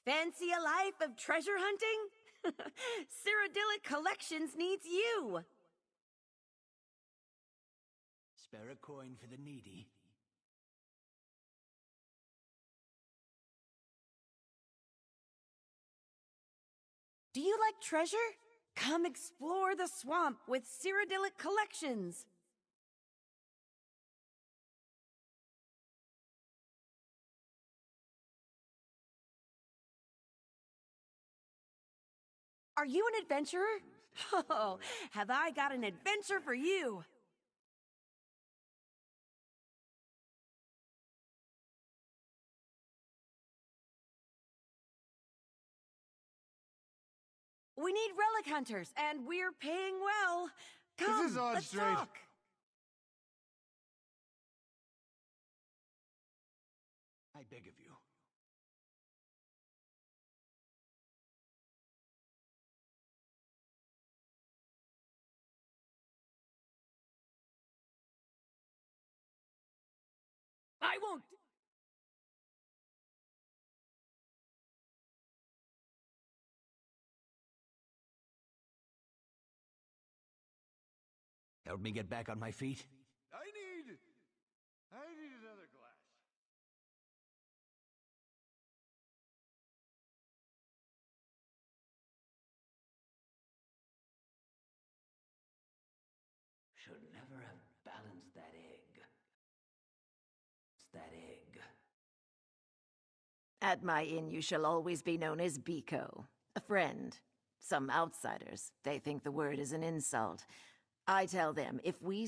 Fancy a life of treasure hunting? Cyrodiilic Collections needs you! Spare a coin for the needy. Do you like treasure? Come explore the swamp with Cyrodiilic Collections! Are you an adventurer? Oh, have I got an adventure for you! We need relic hunters, and we're paying well. Come, This is odd, let's straight. talk. I beg of you. I won't. Help me get back on my feet. I need another glass. Should never have balanced that egg. That egg. At my inn, you shall always be known as Biko, a friend. Some outsiders, they think the word is an insult. I tell them, if we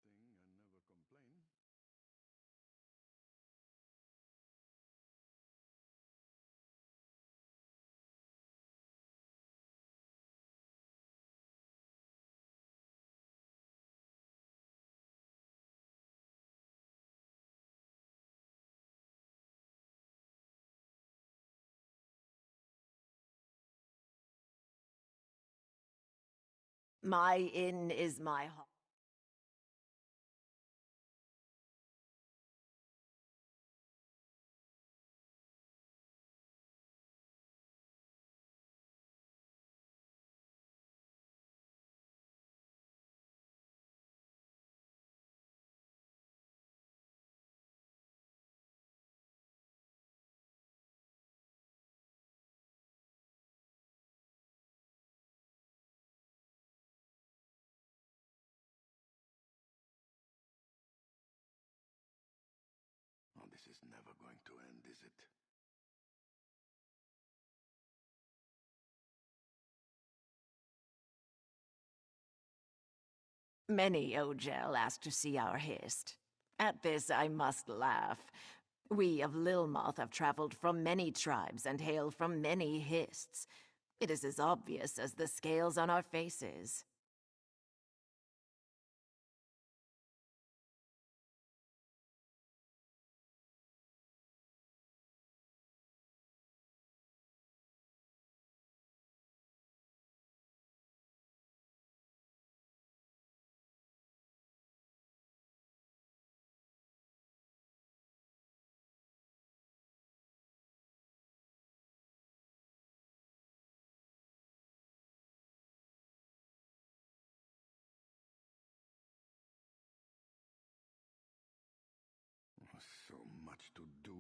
Good thing I never complain. My inn is my home. Oh, this is never going to end, is it? Many Ogel ask to see our haste. At this, I must laugh. We of Lilmoth have traveled from many tribes and hail from many hists. It is as obvious as the scales on our faces. So much to do.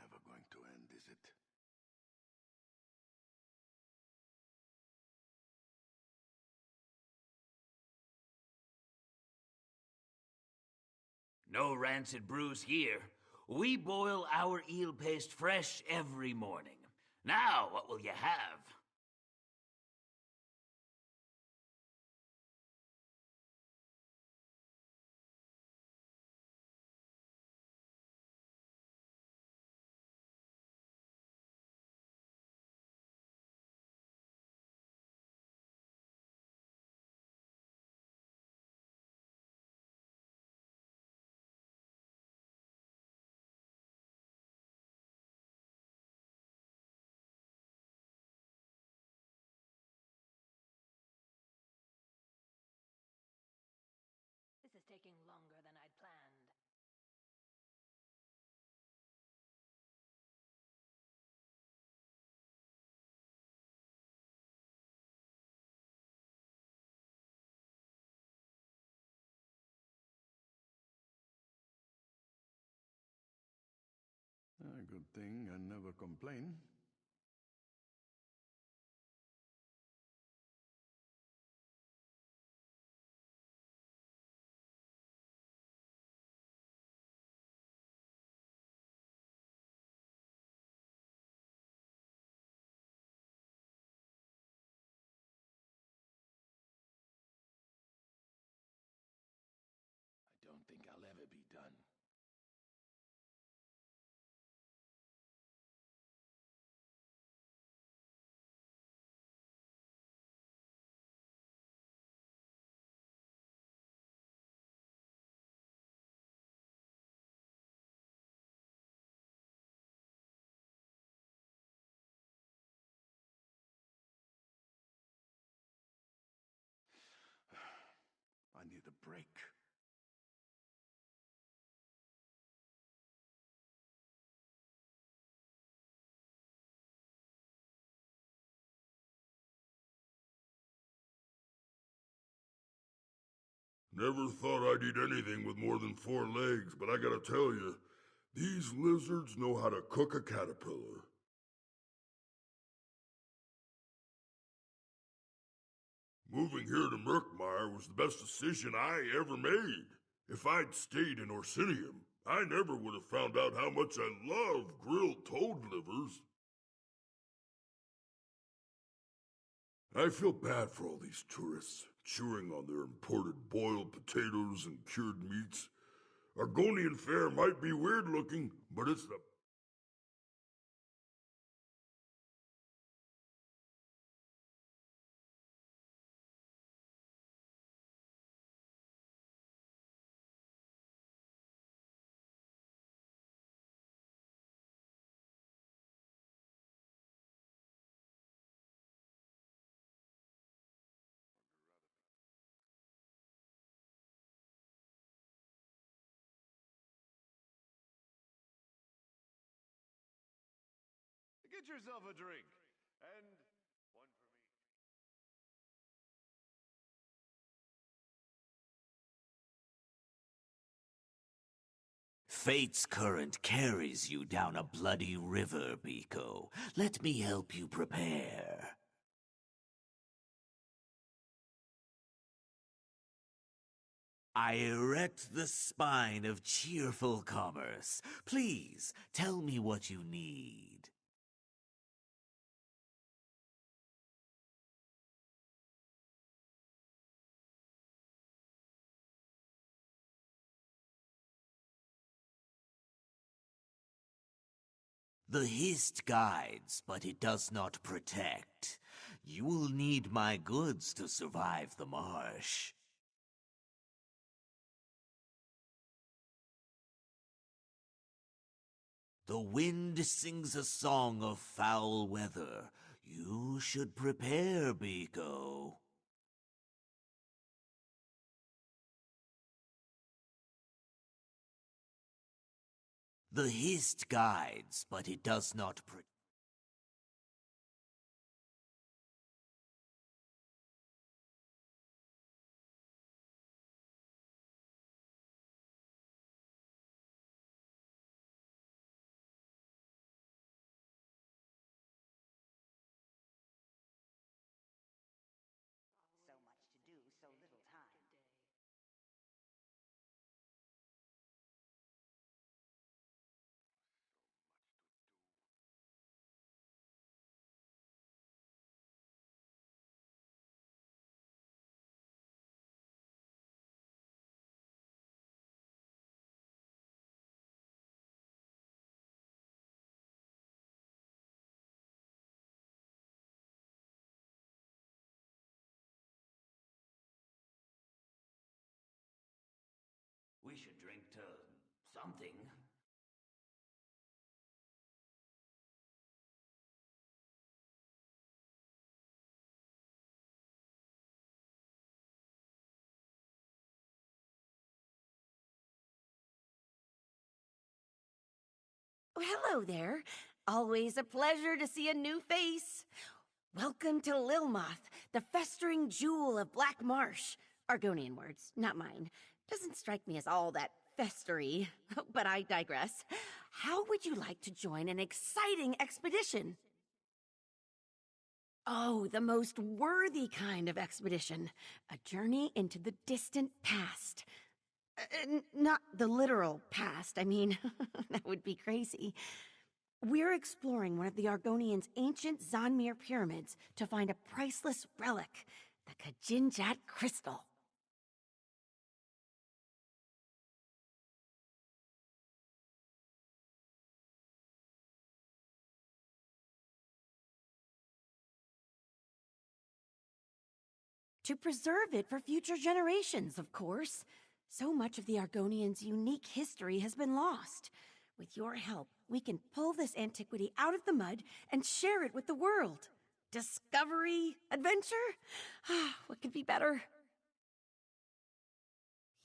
never going to end, is it? No rancid brews here. We boil our eel paste fresh every morning. Now, what will you have? This is taking longer than I'd planned. Good thing I never complain. I don't think I'll ever be done. I need a break. Never thought I'd eat anything with more than 4 legs, but I gotta tell you, these lizards know how to cook a caterpillar. Moving here to Markmire was the best decision I ever made. If I'd stayed in Orsinium, I never would have found out how much I love grilled toad livers. I feel bad for all these tourists, chewing on their imported boiled potatoes and cured meats. Argonian fare might be weird looking, but it's the... Get yourself a drink. And one for me. Fate's current carries you down a bloody river, Biko. Let me help you prepare. I erect the spine of cheerful commerce. Please, tell me what you need. The hist guides, but it does not protect. You will need my goods to survive the marsh. The wind sings a song of foul weather. You should prepare, Biko. The hist guides, but it does not protect. should drink to something. Oh, hello there. Always a pleasure to see a new face. Welcome to Lilmoth, the festering jewel of Black Marsh. Argonian words, not mine. Doesn't strike me as all that festery, but I digress. How would you like to join an exciting expedition? Oh, the most worthy kind of expedition. A journey into the distant past. Not the literal past, I mean, that would be crazy. We're exploring one of the Argonians' ancient Zanmir pyramids to find a priceless relic, the Kajinjat crystal. To preserve it for future generations, of course. So much of the Argonians' unique history has been lost. With your help, we can pull this antiquity out of the mud and share it with the world. Discovery, adventure? What could be better?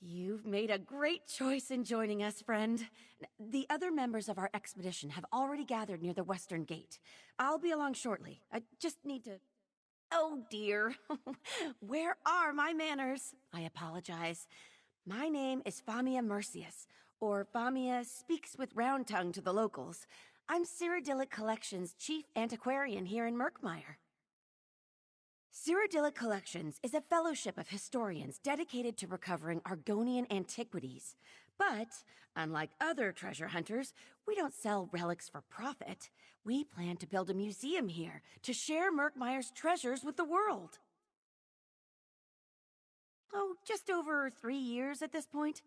You've made a great choice in joining us, friend. The other members of our expedition have already gathered near the western gate. I'll be along shortly. I just need to... Oh, dear. Where are my manners? I apologize. My name is Famia Mercius, or Famia Speaks with Round Tongue to the locals. I'm Cyrodiilic Collections' chief antiquarian here in Markmire. Cyrodiilic Collections is a fellowship of historians dedicated to recovering Argonian antiquities. But, unlike other treasure hunters, we don't sell relics for profit. We plan to build a museum here to share Markmire's treasures with the world. Oh, just over 3 years at this point.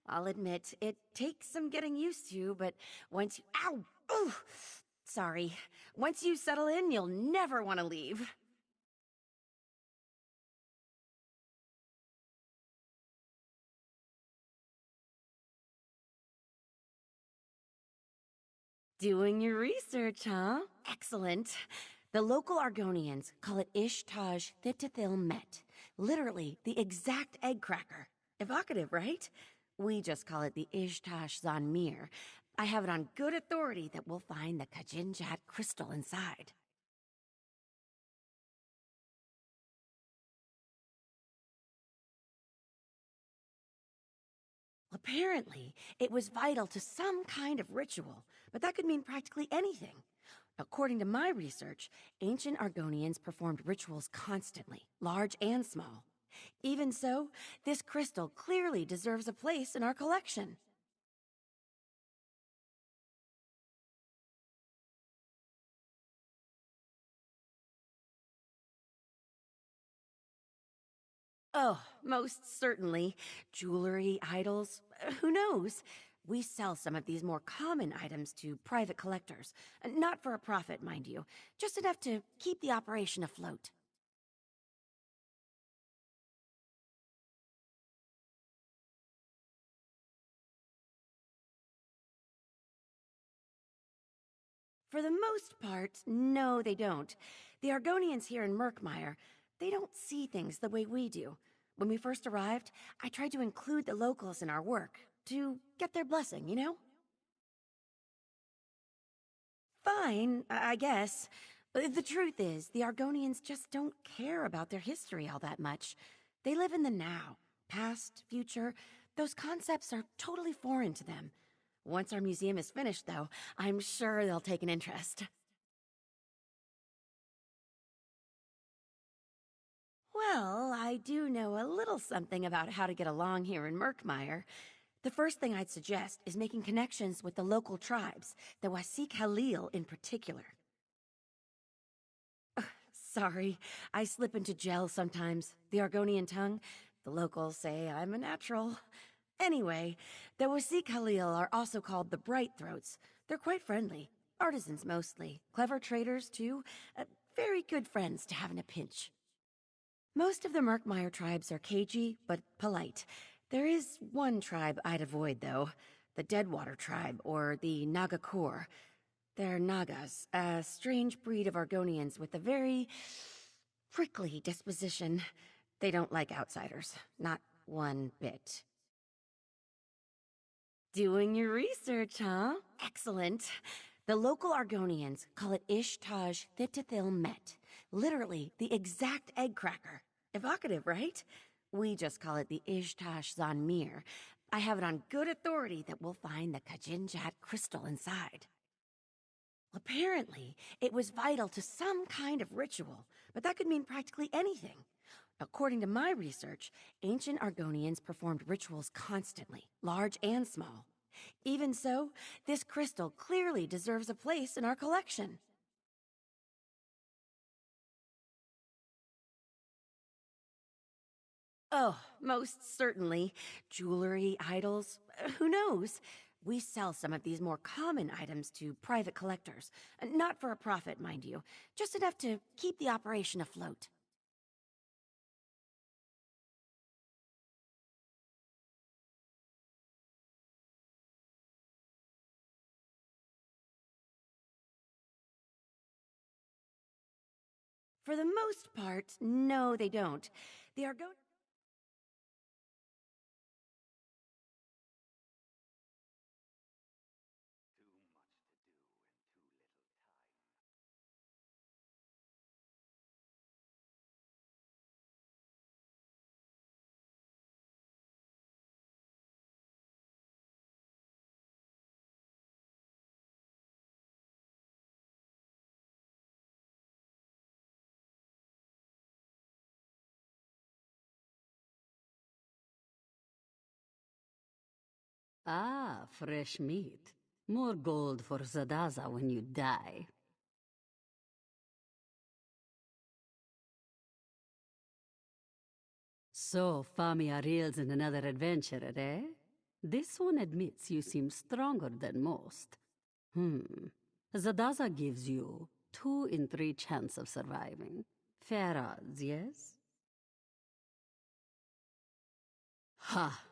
I'll admit, it takes some getting used to, but once you... Ow! Ooh! Sorry. Once you settle in, you'll never want to leave. Doing your research, huh? Excellent. The local Argonians call it Ishtaj Thitithil Met, literally the exact egg cracker. Evocative, right? We just call it the Ishtaj Zanmir. I have it on good authority that we'll find the Kajinjat crystal inside. Apparently, it was vital to some kind of ritual, but that could mean practically anything. According to my research, ancient Argonians performed rituals constantly, large and small. Even so, this crystal clearly deserves a place in our collection. Oh, most certainly. Jewelry, idols, who knows? We sell some of these more common items to private collectors. Not for a profit, mind you. Just enough to keep the operation afloat. For the most part, no, they don't. The Argonians here in Markmire, they don't see things the way we do. When we first arrived, I tried to include the locals in our work, to get their blessing, you know? Fine, I guess. But the truth is, the Argonians just don't care about their history all that much. They live in the now. Past, future, those concepts are totally foreign to them. Once our museum is finished, though, I'm sure they'll take an interest. Well, I do know a little something about how to get along here in Markmire. The first thing I'd suggest is making connections with the local tribes, the Wasik Halil in particular. Sorry, I slip into gel sometimes. The Argonian tongue, the locals say I'm a natural. Anyway, the Wasik Halil are also called the Bright Throats. They're quite friendly. Artisans mostly. Clever traders, too. Very good friends to have in a pinch. Most of the Markmire tribes are cagey, but polite. There is one tribe I'd avoid, though. The Deadwater tribe, or the Nagakor. They're Nagas, a strange breed of Argonians with a very prickly disposition. They don't like outsiders. Not one bit. Doing your research, huh? Excellent. The local Argonians call it Ishtaj Thitithil Met. Literally, the exact egg cracker. Evocative, right? We just call it the Ishtash Zanmir. I have it on good authority that we'll find the Kajinjat crystal inside. Apparently, it was vital to some kind of ritual, but that could mean practically anything. According to my research, ancient Argonians performed rituals constantly, large and small. Even so, this crystal clearly deserves a place in our collection. Oh, most certainly. Jewelry, idols, who knows? We sell some of these more common items to private collectors. Not for a profit, mind you, just enough to keep the operation afloat. For the most part, no, they don't. The Argon... Ah, fresh meat. More gold for Zadaza when you die. So, Famia reels in another adventure, eh? This one admits you seem stronger than most. Zadaza gives you 2 in 3 chance of surviving. Fair odds, yes? Ha!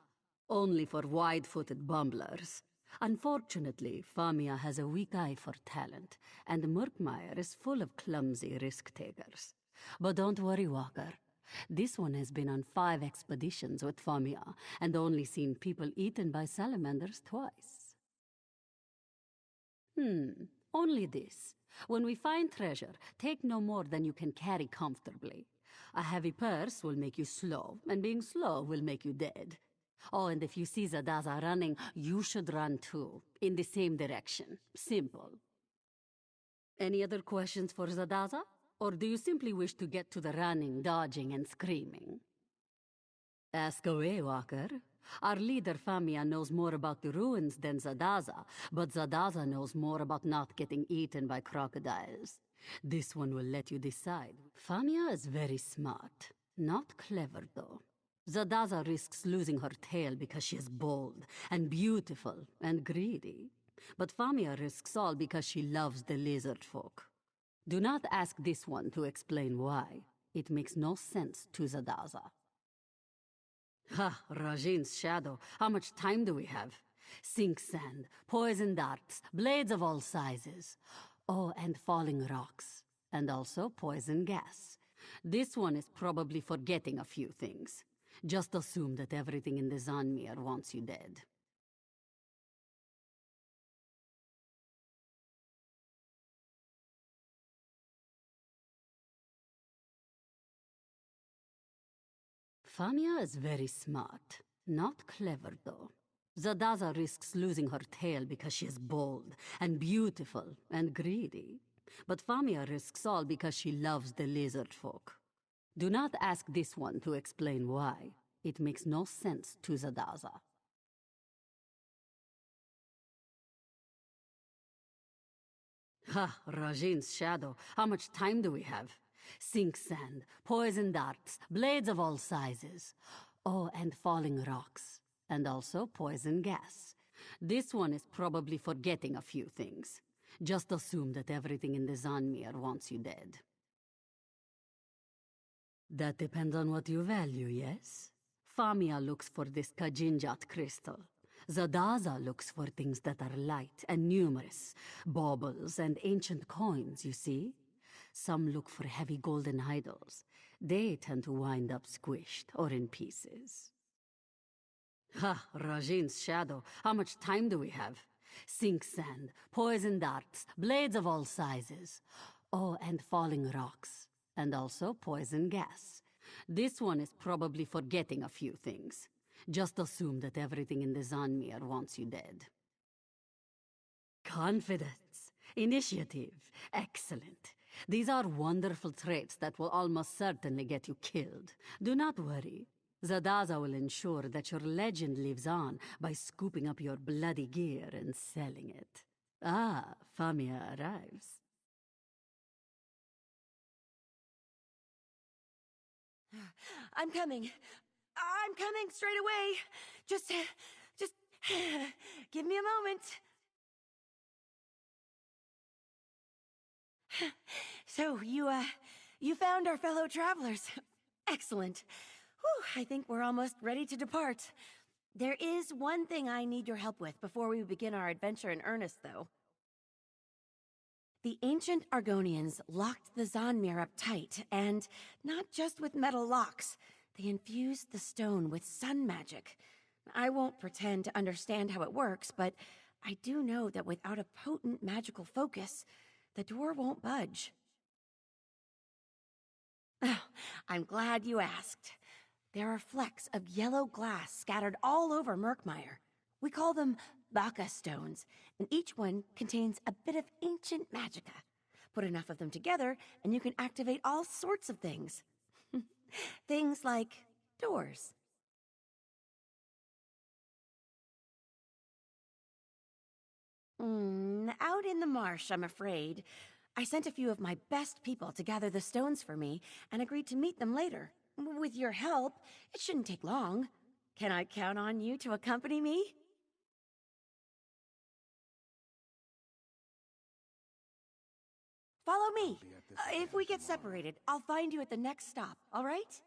Only for wide-footed bumblers. Unfortunately, Famia has a weak eye for talent, and Markmire is full of clumsy risk-takers. But don't worry, Walker. This one has been on 5 expeditions with Famia, and only seen people eaten by salamanders twice. Only this. When we find treasure, take no more than you can carry comfortably. A heavy purse will make you slow, and being slow will make you dead. Oh, and if you see Zadaza running, you should run too, in the same direction. Simple. Any other questions for Zadaza? Or do you simply wish to get to the running, dodging, and screaming? Ask away, Walker. Our leader Famia knows more about the ruins than Zadaza, but Zadaza knows more about not getting eaten by crocodiles. This one will let you decide. Famia is very smart. Not clever, though. Zadaza risks losing her tail because she is bold, and beautiful, and greedy. But Famia risks all because she loves the lizard folk. Do not ask this one to explain why. It makes no sense to Zadaza. Ha, Rajin's shadow. How much time do we have? Sink sand, poison darts, blades of all sizes. Oh, and falling rocks. And also poison gas. This one is probably forgetting a few things. Just assume that everything in the Zanmir wants you dead. Famia is very smart. Not clever, though. Zadaza risks losing her tail because she is bold, and beautiful, and greedy. But Famia risks all because she loves the lizard folk. Do not ask this one to explain why. It makes no sense to Zadaza. Ha, Rajin's shadow. How much time do we have? Sink sand, poison darts, blades of all sizes. Oh, and falling rocks. And also poison gas. This one is probably forgetting a few things. Just assume that everything in the Zanmir wants you dead. That depends on what you value, yes? Famia looks for this Kajinjat crystal. Zadaza looks for things that are light and numerous. Baubles and ancient coins, you see? Some look for heavy golden idols. They tend to wind up squished or in pieces. Ha, Rajin's shadow. How much time do we have? Sink sand, poison darts, blades of all sizes. Oh, and falling rocks. And also poison gas. This one is probably forgetting a few things. Just assume that everything in the Zanmir wants you dead. Confidence, initiative, excellent. These are wonderful traits that will almost certainly get you killed. Do not worry. Zadaza will ensure that your legend lives on by scooping up your bloody gear and selling it. Ah, Famia arrives. I'm coming. I'm coming straight away. Just give me a moment. So, you found our fellow travelers. Excellent. Whew, I think we're almost ready to depart. There is one thing I need your help with before we begin our adventure in earnest, though. The ancient Argonians locked the Zanmir up tight, and not just with metal locks. They infused the stone with sun magic. I won't pretend to understand how it works, but I do know that without a potent magical focus, the door won't budge. Oh, I'm glad you asked. There are flecks of yellow glass scattered all over Markmire. We call them Baka stones, and each one contains a bit of ancient magicka. Put enough of them together, and you can activate all sorts of things. Things like doors. Out in the marsh, I'm afraid. I sent a few of my best people to gather the stones for me, and agreed to meet them later. With your help, it shouldn't take long. Can I count on you to accompany me? Follow me. If we get separated, I'll find you at the next stop, all right?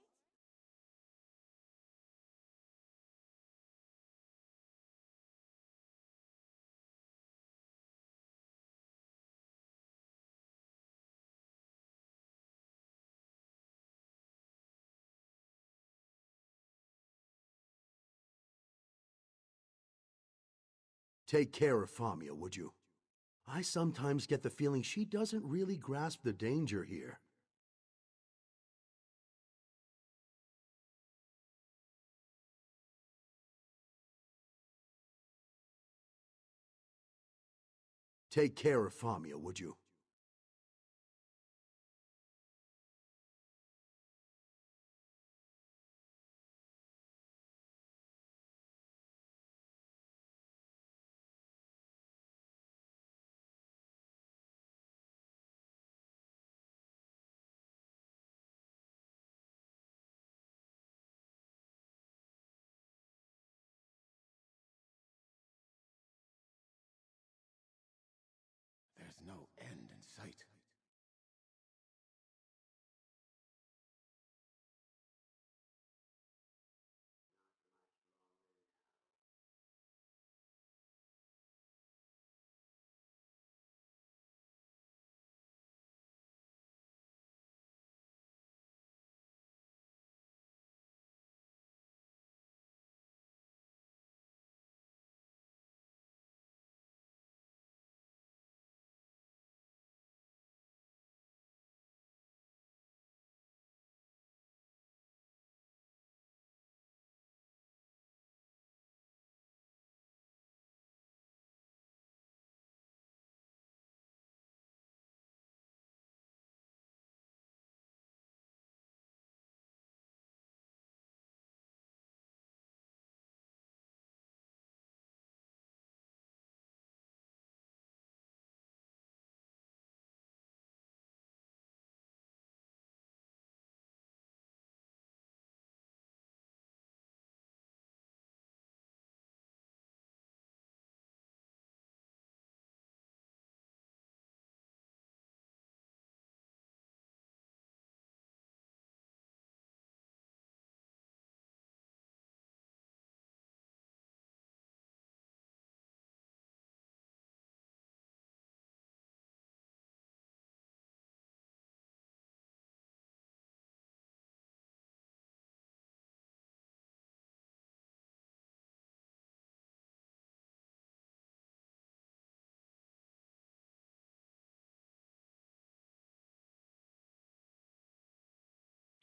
Take care of Famia, would you? I sometimes get the feeling she doesn't really grasp the danger here. Take care of Famia, would you? There's no end in sight.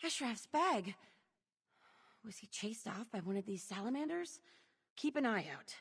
Ashraf's bag. Was he chased off by one of these salamanders? Keep an eye out.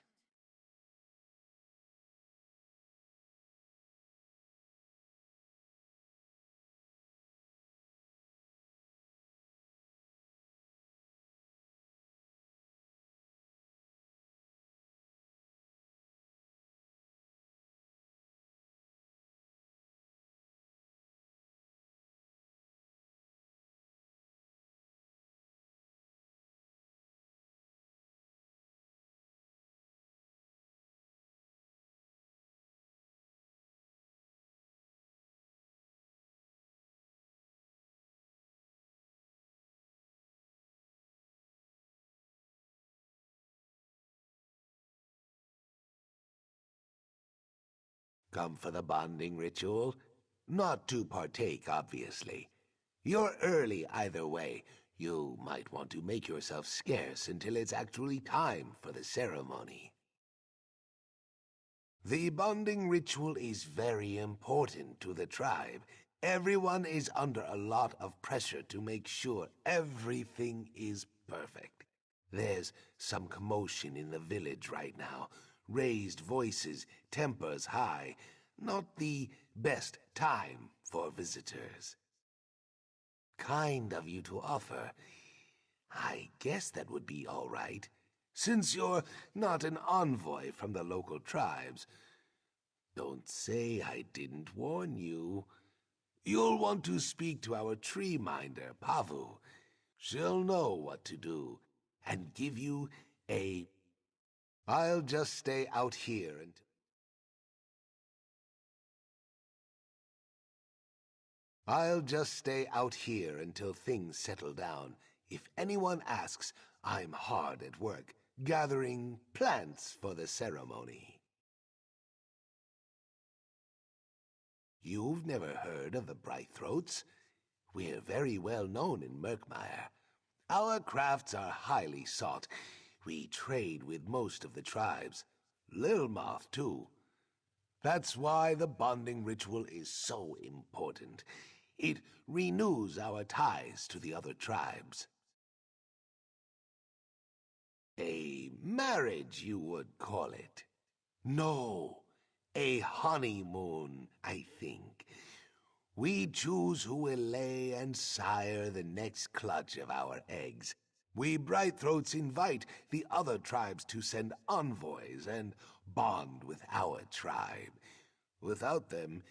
Come for the bonding ritual? Not to partake, obviously. You're early either way. You might want to make yourself scarce until it's actually time for the ceremony. The bonding ritual is very important to the tribe. Everyone is under a lot of pressure to make sure everything is perfect. There's some commotion in the village right now. Raised voices, tempers high. Not the best time for visitors. Kind of you to offer. I guess that would be all right, since you're not an envoy from the local tribes. Don't say I didn't warn you. You'll want to speak to our tree minder, Pavu. She'll know what to do, and give you a... I'll just stay out here and... I'll just stay out here until things settle down. If anyone asks, I'm hard at work, gathering plants for the ceremony. You've never heard of the Brightthroats? We're very well known in Markmire. Our crafts are highly sought. We trade with most of the tribes. Lilmoth, too. That's why the bonding ritual is so important. It renews our ties to the other tribes. A marriage, you would call it. No, a honeymoon, I think. We choose who will lay and sire the next clutch of our eggs. We Brightthroats invite the other tribes to send envoys and bond with our tribe. Without them,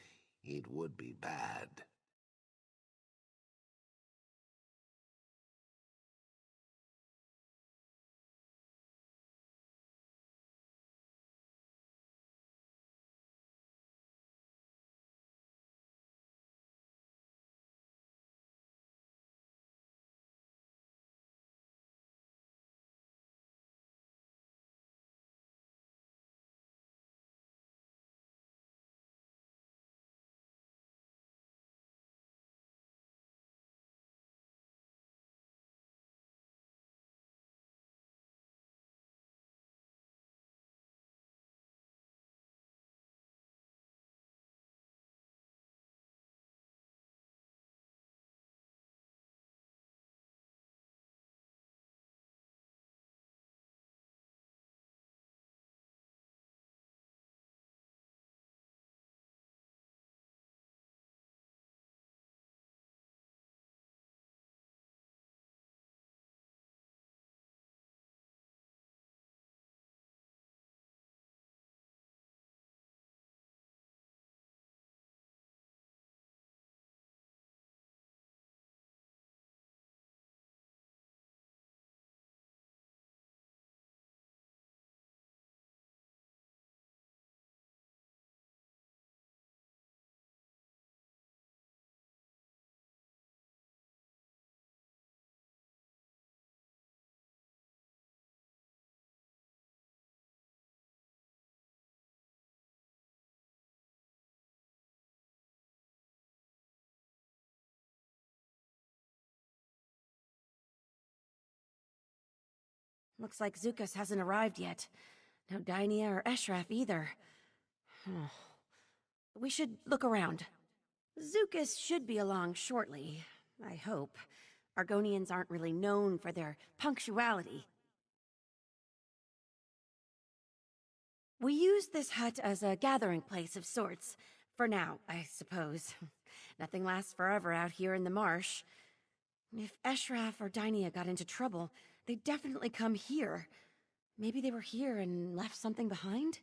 it would be bad. Looks like Zukas hasn't arrived yet. No Dainia or Eshraf either. We should look around. Zukas should be along shortly, I hope. Argonians aren't really known for their punctuality. We use this hut as a gathering place of sorts. For now, I suppose. Nothing lasts forever out here in the marsh. If Eshraf or Dynia got into trouble, they'd definitely come here. Maybe they were here and left something behind?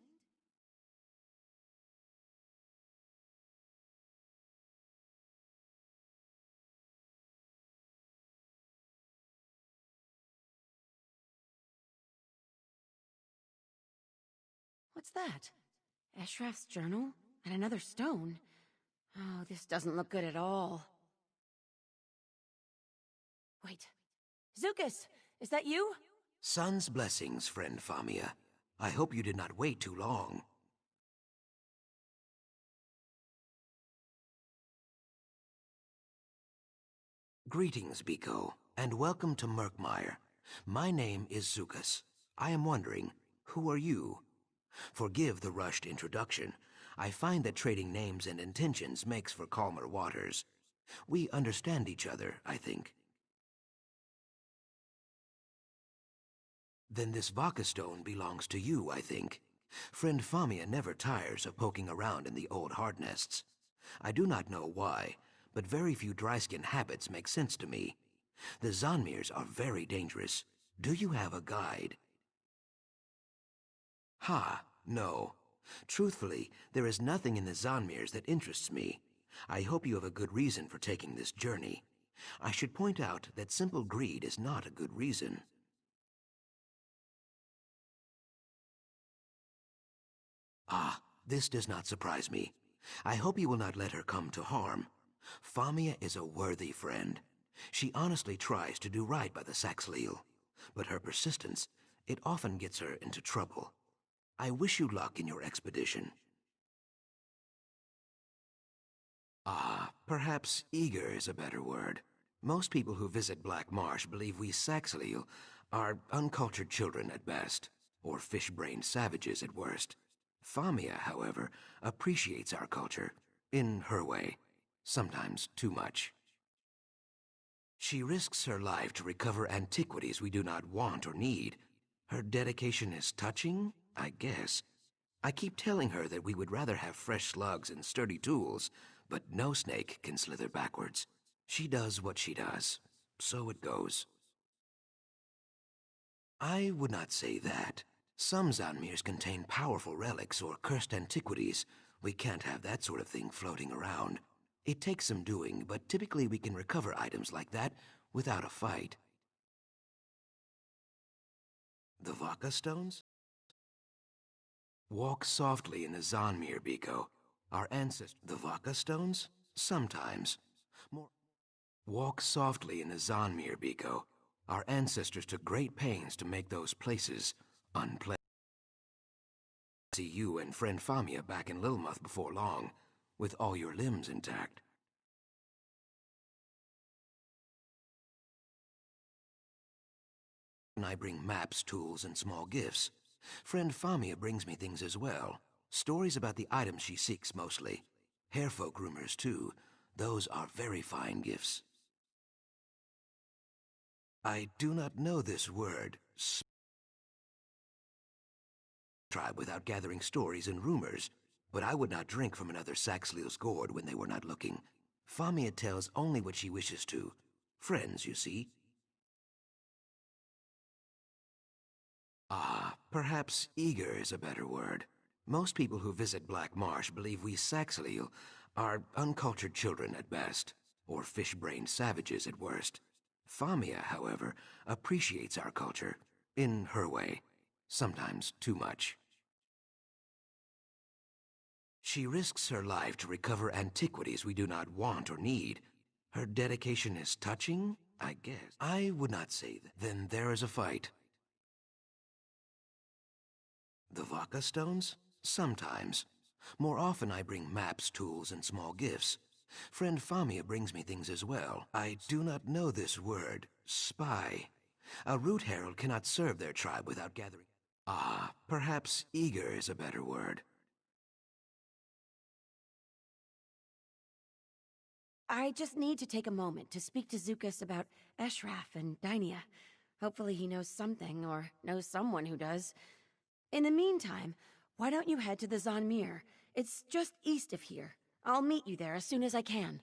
What's that? Eshraf's journal? And another stone? Oh, this doesn't look good at all. Wait. Zukas, is that you? Sun's blessings, friend Famia. I hope you did not wait too long. Greetings, Biko, and welcome to Markmire. My name is Zukas. I am wondering, who are you? Forgive the rushed introduction. I find that trading names and intentions makes for calmer waters. We understand each other, I think. Then this Vaka stone belongs to you, I think. Friend Famia never tires of poking around in the old hard nests. I do not know why, but very few dryskin habits make sense to me. The Zanmirs are very dangerous. Do you have a guide? Ha, no. Truthfully, there is nothing in the Zanmirs that interests me. I hope you have a good reason for taking this journey. I should point out that simple greed is not a good reason. Ah, this does not surprise me. I hope you will not let her come to harm. Famia is a worthy friend. She honestly tries to do right by the Saxhleel, but her persistence, it often gets her into trouble. I wish you luck in your expedition. Ah, perhaps eager is a better word. Most people who visit Black Marsh believe we Saxhleel are uncultured children at best, or fish-brained savages at worst. Famia, however, appreciates our culture, in her way, sometimes too much. She risks her life to recover antiquities we do not want or need. Her dedication is touching, I guess. I keep telling her that we would rather have fresh slugs and sturdy tools, but no snake can slither backwards. She does what she does, so it goes. I would not say that. Some Zanmirs contain powerful relics or cursed antiquities. We can't have that sort of thing floating around. It takes some doing, but typically we can recover items like that without a fight. The Vaka stones? Walk softly in the Zanmir, Biko. Our ancestors... The Vaka stones? Sometimes. More... Walk softly in the Zanmir, Biko. Our ancestors took great pains to make those places unpleasant. See you and friend Famia back in Lilmuth before long, with all your limbs intact. And I bring maps, tools, and small gifts. Friend Famia brings me things as well. Stories about the items she seeks mostly. Hairfolk rumors, too. Those are very fine gifts. I do not know this word. Tribe without gathering stories and rumors, but I would not drink from another Saxhleel's gourd when they were not looking. Famia tells only what she wishes to. Friends, you see. Ah, perhaps eager is a better word. Most people who visit Black Marsh believe we Saxhleel are uncultured children at best, or fish-brained savages at worst. Famia, however, appreciates our culture, in her way, sometimes too much. She risks her life to recover antiquities we do not want or need. Her dedication is touching, I guess. I would not say that. Then there is a fight. The Vaka stones? Sometimes. More often I bring maps, tools, and small gifts. Friend Famia brings me things as well. I do not know this word. Spy. A root herald cannot serve their tribe without gathering... Ah, perhaps eager is a better word. I just need to take a moment to speak to Zukas about Eshraf and Dynia. Hopefully he knows something, or knows someone who does. In the meantime, why don't you head to the Zanmir? It's just east of here. I'll meet you there as soon as I can.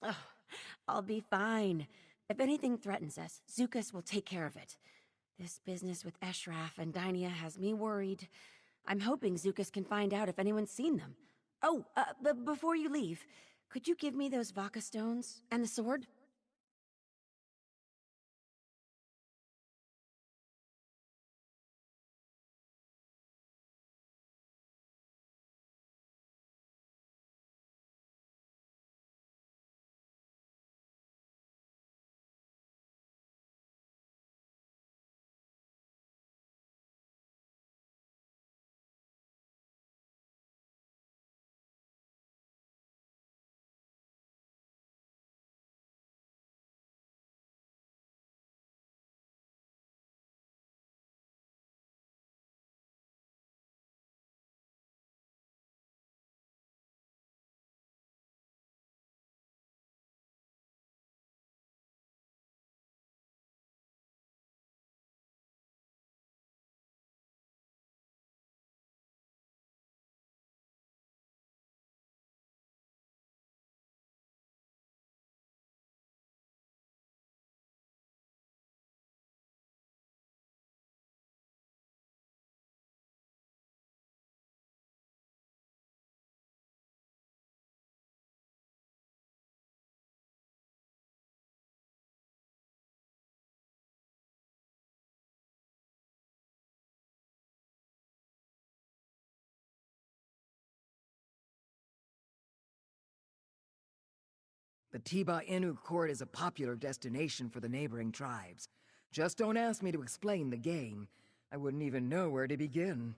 Oh, I'll be fine. If anything threatens us, Zukas will take care of it. This business with Eshraf and Dynia has me worried. I'm hoping Zukas can find out if anyone's seen them. Oh, before you leave, could you give me those Vaka stones and the sword? The Tiba Inu court is a popular destination for the neighboring tribes. Just don't ask me to explain the game. I wouldn't even know where to begin.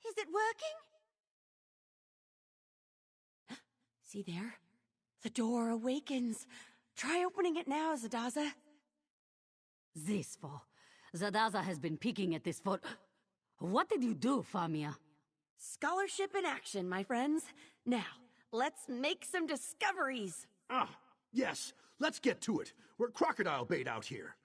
Is it working? See there? The door awakens. Try opening it now, Zadaza. This for. Zadaza has been peeking at this for... What did you do, Famia? Scholarship in action, my friends. Now, let's make some discoveries. Ah, yes. Let's get to it. We're crocodile bait out here.